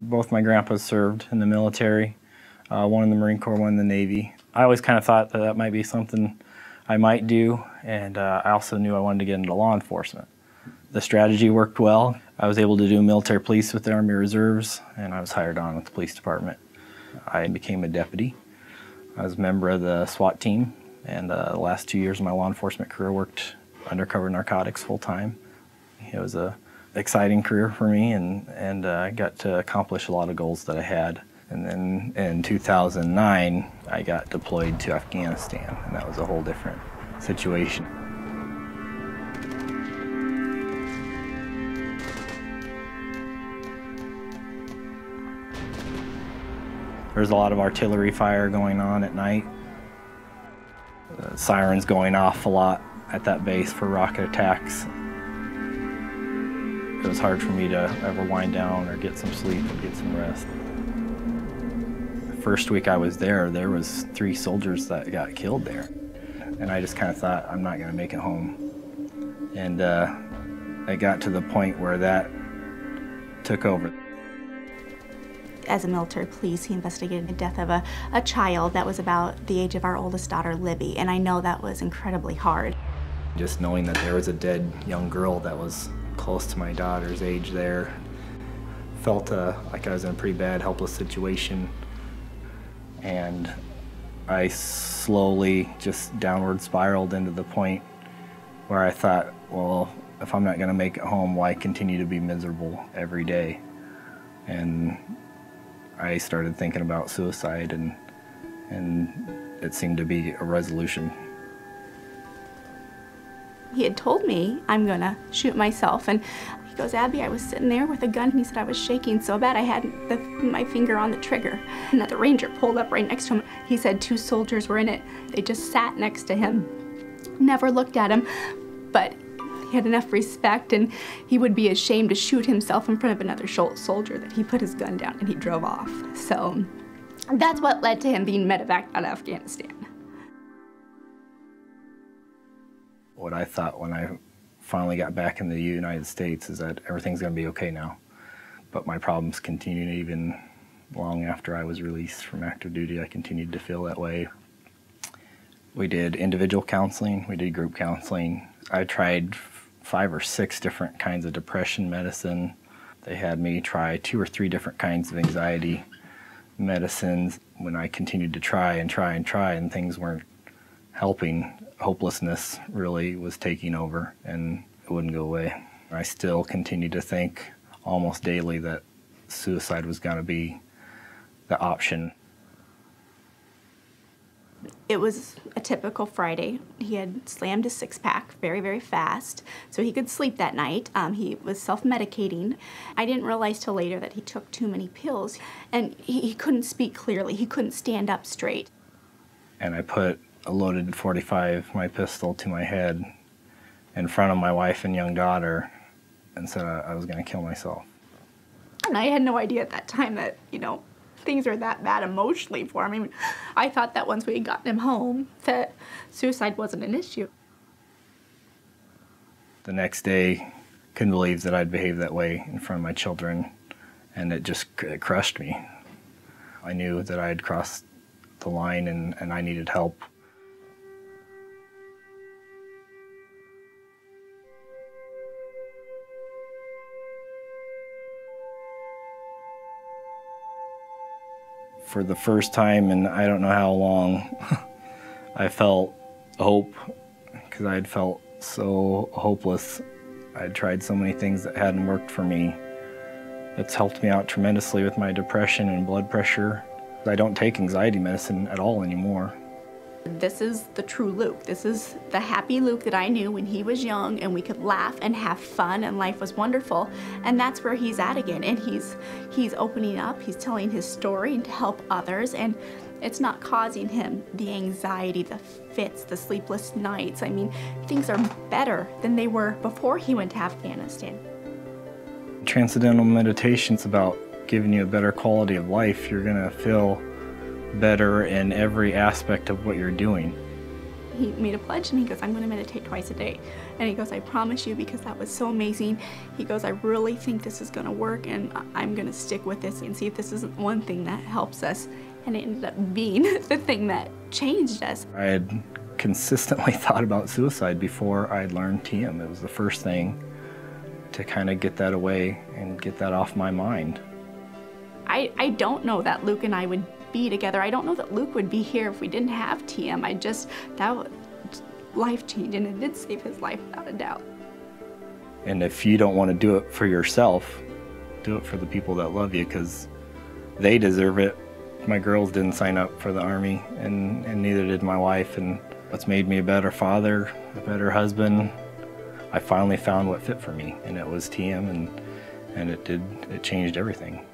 Both my grandpas served in the military, one in the Marine Corps, one in the Navy. I always kind of thought that that might be something I might do, and I also knew I wanted to get into law enforcement. The strategy worked well. I was able to do military police with the Army Reserves, and I was hired on with the police department. I became a deputy. I was a member of the SWAT team, and the last 2 years of my law enforcement career worked undercover narcotics full-time. It was an exciting career for me, and I got to accomplish a lot of goals that I had. And then in 2009, I got deployed to Afghanistan, and that was a whole different situation. There's a lot of artillery fire going on at night. Sirens going off a lot at that base for rocket attacks. It was hard for me to ever wind down or get some sleep or get some rest. The first week I was there was 3 soldiers that got killed there. And I just kind of thought, I'm not going to make it home. And I got to the point where that took over. As a military police, he investigated the death of a child that was about the age of our oldest daughter, Libby, and I know that was incredibly hard. Just knowing that there was a dead young girl that was close to my daughter's age there, felt like I was in a pretty bad, helpless situation. And I slowly just downward spiraled into the point where I thought, well, if I'm not going to make it home, why continue to be miserable every day? And I started thinking about suicide, and it seemed to be a resolution. He had told me, I'm gonna shoot myself, and he goes, Abby, I was sitting there with a gun, and he said I was shaking so bad I had my finger on the trigger, and that the ranger pulled up right next to him. He said 2 soldiers were in it. They just sat next to him, never looked at him, but he had enough respect, and he would be ashamed to shoot himself in front of another soldier that he put his gun down and he drove off. So that's what led to him being medevac out of Afghanistan. What I thought when I finally got back in the United States is that everything's going to be okay now. But my problems continued even long after I was released from active duty. I continued to feel that way. We did individual counseling, we did group counseling. I tried 5 or 6 different kinds of depression medicine. They had me try 2 or 3 different kinds of anxiety medicines. When I continued to try and things weren't helping, hopelessness really was taking over, and it wouldn't go away. I still continued to think almost daily that suicide was going to be the option. It was a typical Friday. He had slammed his 6-pack very, very fast so he could sleep that night. He was self-medicating. I didn't realize till later that he took too many pills, and he couldn't speak clearly. He couldn't stand up straight. And I put a loaded .45, my pistol, to my head in front of my wife and young daughter and said I was going to kill myself. And I had no idea at that time that, things are that bad emotionally for him. I mean, I thought that once we had gotten him home, that suicide wasn't an issue. The next day, couldn't believe that I'd behaved that way in front of my children, and it crushed me. I knew that I had crossed the line and I needed help. For the first time in I don't know how long, I felt hope, because I had felt so hopeless. I'd tried so many things that hadn't worked for me. It's helped me out tremendously with my depression and blood pressure. I don't take anxiety medicine at all anymore. This is the true Luke. This is the happy Luke that I knew when he was young and we could laugh and have fun and life was wonderful. And that's where he's at again. And he's opening up, he's telling his story and to help others. And it's not causing him the anxiety, the fits, the sleepless nights. I mean, things are better than they were before he went to Afghanistan. Transcendental meditation's about giving you a better quality of life. You're gonna feel better in every aspect of what you're doing. he made a pledge and he goes, I'm going to meditate twice a day. And he goes, I promise you, because that was so amazing. He goes, I really think this is going to work and I'm going to stick with this and see if this isn't one thing that helps us. And it ended up being the thing that changed us. I had consistently thought about suicide before I'd learned TM. It was the first thing to kind of get that away and get that off my mind. I don't know that Luke and I would be together. I don't know that Luke would be here if we didn't have TM. That was life-changing. It did save his life without a doubt. And if you don't want to do it for yourself, do it for the people that love you, because they deserve it. My girls didn't sign up for the Army, and neither did my wife. And what's made me a better father, a better husband, I finally found what fit for me, and it was TM, and it changed everything.